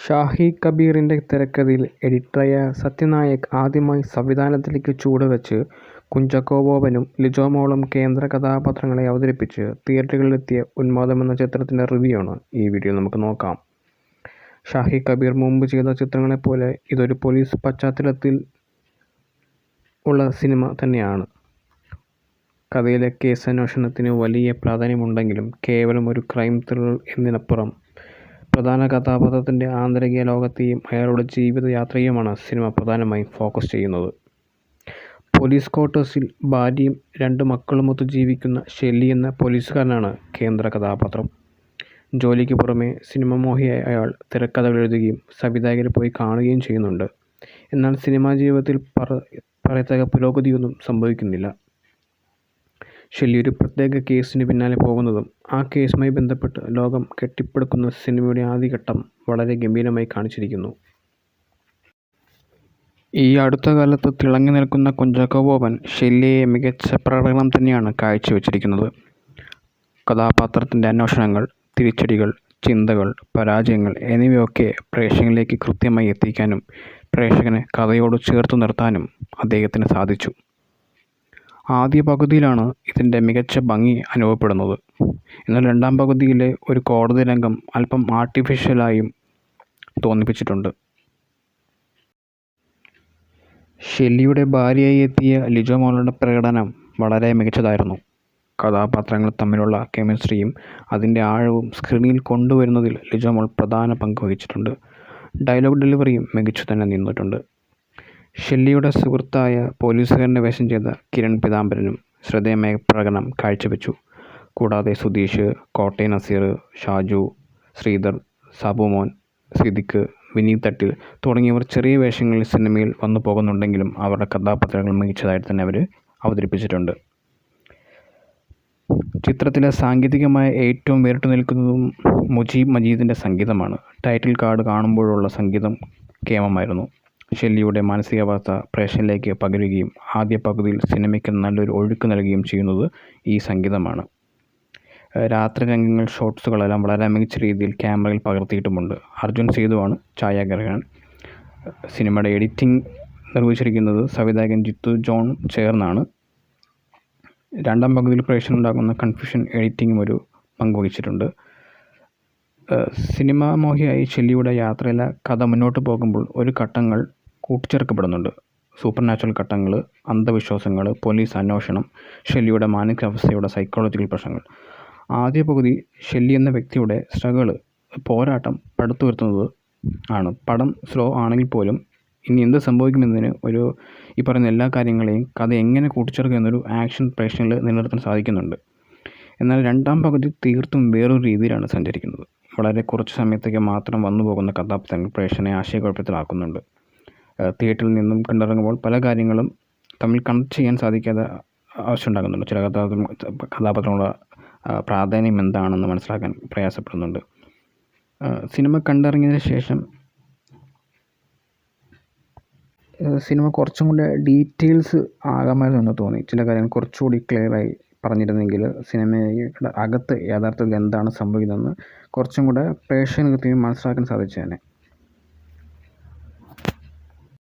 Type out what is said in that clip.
ഷാഹി കബീറിൻ്റെ തിരക്കഥയിൽ എഡിറ്ററായ സത്യനായക് ആദ്യമായി സംവിധാനത്തിലേക്ക് ചുവടുവെച്ച് കുഞ്ചാക്കോ ബോബനും ലിജോ മോളും കേന്ദ്ര കഥാപാത്രങ്ങളെ അവതരിപ്പിച്ച് തിയേറ്ററുകളിലെത്തിയ ഉന്മാദം എന്ന ചിത്രത്തിൻ്റെ റിവ്യൂ ആണ് ഈ വീഡിയോയിൽ നമുക്ക് നോക്കാം. ഷാഹി കബീർ മുമ്പ് ചെയ്ത ചിത്രങ്ങളെപ്പോലെ ഇതൊരു പോലീസ് പശ്ചാത്തലത്തിൽ ഉള്ള സിനിമ തന്നെയാണ്. കഥയിലെ കേസ് അന്വേഷണത്തിന് വലിയ പ്രാധാന്യമുണ്ടെങ്കിലും കേവലം ഒരു ക്രൈം ത്രില്ലർ എന്നതിനപ്പുറം പ്രധാന കഥാപാത്രത്തിൻ്റെ ആന്തരിക ലോകത്തെയും അയാളുടെ ജീവിതയാത്രയുമാണ് സിനിമ പ്രധാനമായും ഫോക്കസ് ചെയ്യുന്നത്. പോലീസ് ക്വാർട്ടേഴ്സിൽ ഭാര്യയും 2 മക്കളുമൊത്ത് ജീവിക്കുന്ന ഷെല്ലി എന്ന പോലീസുകാരനാണ് കേന്ദ്ര കഥാപാത്രം. ജോലിക്ക് പുറമെ സിനിമ മോഹിയായ അയാൾ തിരക്കഥകൾ എഴുതുകയും സംവിധായകരെ പോയി കാണുകയും ചെയ്യുന്നുണ്ട്. എന്നാൽ സിനിമാ ജീവിതത്തിൽ പറയത്തക്ക പുരോഗതിയൊന്നും സംഭവിക്കുന്നില്ല. ഷെല്ലി ഒരു പ്രത്യേക കേസിന് പിന്നാലെ പോകുന്നതും ആ കേസുമായി ബന്ധപ്പെട്ട് ലോകം കെട്ടിപ്പടുക്കുന്ന സിനിമയുടെ ആദ്യഘട്ടം വളരെ ഗംഭീരമായി കാണിച്ചിരിക്കുന്നു. ഈ അടുത്ത കാലത്ത് തിളങ്ങി നിൽക്കുന്ന കുഞ്ചാക്കോ ബോബൻ ഷെല്ലിയെ മികച്ച പ്രകടനം തന്നെയാണ് കാഴ്ചവെച്ചിരിക്കുന്നത്. കഥാപാത്രത്തിൻ്റെ അന്വേഷണങ്ങൾ, തിരിച്ചടികൾ, ചിന്തകൾ, പരാജയങ്ങൾ എന്നിവയൊക്കെ പ്രേക്ഷകനിലേക്ക് കൃത്യമായി എത്തിക്കാനും പ്രേക്ഷകനെ കഥയോട് ചേർത്തു നിർത്താനും അദ്ദേഹത്തിന് സാധിച്ചു. ആദ്യ പകുതിയിലാണ് ഇതിൻ്റെ മികച്ച ഭംഗി അനുഭവപ്പെടുന്നത്. എന്നാൽ രണ്ടാം പകുതിയിലെ ഒരു കോടതി രംഗം അല്പം ആർട്ടിഫിഷ്യലായും തോന്നിപ്പിച്ചിട്ടുണ്ട്. ഷെല്ലിയുടെ ഭാര്യയായി എത്തിയ ലിജോ മോളുടെ പ്രകടനം വളരെ മികച്ചതായിരുന്നു. കഥാപാത്രങ്ങൾ തമ്മിലുള്ള കെമിസ്ട്രിയും അതിൻ്റെ ആഴവും സ്ക്രീനിൽ കൊണ്ടുവരുന്നതിൽ ലിജോ മോൾ പ്രധാന പങ്ക് വഹിച്ചിട്ടുണ്ട്. ഡയലോഗ് ഡെലിവറിയും മികച്ചു തന്നെ നിന്നിട്ടുണ്ട്. ഷെല്ലിയുടെ സുഹൃത്തായ പോലീസുകാരൻ്റെ വേഷം ചെയ്ത കിരൺ പീതാംബരനും ശ്രദ്ധേയമായ പ്രകടനം കാഴ്ചവെച്ചു. കൂടാതെ സുധീഷ്, കോട്ടയം നസീർ, ഷാജു, ശ്രീധർ, സാബുമോൻ, സിദ്ദിഖ്, വിനീത് തട്ടിൽ തുടങ്ങിയവർ ചെറിയ വേഷങ്ങളിൽ സിനിമയിൽ വന്നു പോകുന്നുണ്ടെങ്കിലും അവരുടെ കഥാപാത്രങ്ങൾ മികച്ചതായിട്ട് തന്നെ അവർ അവതരിപ്പിച്ചിട്ടുണ്ട്. ചിത്രത്തിലെ സാങ്കേതികമായ ഏറ്റവും വേറിട്ട് നിൽക്കുന്നതും മുജീബ് മജീദിൻ്റെ സംഗീതമാണ്. ടൈറ്റിൽ കാർഡ് കാണുമ്പോഴുള്ള സംഗീതം കേമമായിരുന്നു. ഷെല്ലിയുടെ മാനസികാവസ്ഥ പ്രേക്ഷകരിലേക്ക് പകരുകയും ആദ്യ പകുതിയിൽ സിനിമയ്ക്ക് നല്ലൊരു ഒഴുക്ക് നൽകുകയും ചെയ്യുന്നത് ഈ സംഗീതമാണ്. രാത്രി രംഗങ്ങൾ, ഷോട്ട്സുകളെല്ലാം വളരെ മികച്ച രീതിയിൽ ക്യാമറയിൽ പകർത്തിയിട്ടുമുണ്ട്. അർജുൻ സേതുവാണ് ഛായാഗ്രഹകൻ. സിനിമയുടെ എഡിറ്റിംഗ് നിർവഹിച്ചിരിക്കുന്നത് സംവിധായകൻ ജിത്തു ജോൺ ചേർന്നാണ്. രണ്ടാം പകുതിയിൽ പ്രേക്ഷകനുണ്ടാകുന്ന കൺഫ്യൂഷൻ എഡിറ്റിംഗും ഒരു പങ്ക് വഹിച്ചിട്ടുണ്ട്. സിനിമാ മോഹിയായി ഷെല്ലിയുടെ യാത്രയിലെ കഥ മുന്നോട്ട് പോകുമ്പോൾ ഒരു ഘട്ടങ്ങൾ കൂട്ടിച്ചേർക്കപ്പെടുന്നുണ്ട്. സൂപ്പർ നാച്ചുറൽ ഘട്ടങ്ങൾ, അന്ധവിശ്വാസങ്ങൾ, പോലീസ് അന്വേഷണം, ഷെല്ലിയുടെ മാനസികാവസ്ഥയുടെ സൈക്കോളജിക്കൽ പ്രശ്നങ്ങൾ. ആദ്യ പകുതി ഷെല്ലി എന്ന വ്യക്തിയുടെ സ്ട്രഗിള്, പോരാട്ടം പടുത്തുയർത്തുന്നത് ആണ്. പടം സ്ലോ ആണെങ്കിൽ പോലും ഇനി എന്ത് സംഭവിക്കുമെന്നതിന് ഈ പറയുന്ന എല്ലാ കാര്യങ്ങളെയും കഥ എങ്ങനെ കൂട്ടിച്ചേർക്കുക എന്നൊരു ആക്ഷൻ പ്രേക്ഷകരിൽ നിലനിർത്താൻ സാധിക്കുന്നുണ്ട്. എന്നാൽ രണ്ടാം പകുതി തീർത്തും വേറൊരു രീതിയിലാണ് സഞ്ചരിക്കുന്നത്. വളരെ കുറച്ച് സമയത്തേക്ക് മാത്രം വന്നു പോകുന്ന കഥാപാത്രങ്ങൾ പ്രേക്ഷകനെ ആശയക്കുഴപ്പത്തിലാക്കുന്നുണ്ട്. തിയേറ്ററിൽ നിന്നും കണ്ടിറങ്ങുമ്പോൾ പല കാര്യങ്ങളും തമ്മിൽ കണക്ട് ചെയ്യാൻ സാധിക്കാതെ ആവശ്യമുണ്ടാകുന്നുണ്ട്. ചില കഥാപാത്രങ്ങളുടെ പ്രാധാന്യം എന്താണെന്ന് മനസ്സിലാക്കാൻ പ്രയാസപ്പെടുന്നുണ്ട്. സിനിമ കണ്ടിറങ്ങിയതിന് ശേഷം സിനിമ കുറച്ചും കൂടെ ഡീറ്റെയിൽസ് ആകാമായിരുന്നെന്ന് തോന്നി. ചില കാര്യങ്ങൾ കുറച്ചുകൂടി ക്ലിയറായി പറഞ്ഞിരുന്നെങ്കിൽ സിനിമയുടെ അകത്ത് യഥാർത്ഥത്തിൽ എന്താണ് സംഭവിക്കുന്നതെന്ന് കുറച്ചും കൂടെ പ്രേക്ഷകർക്ക് മനസ്സിലാക്കാൻ സാധിച്ചേനെ.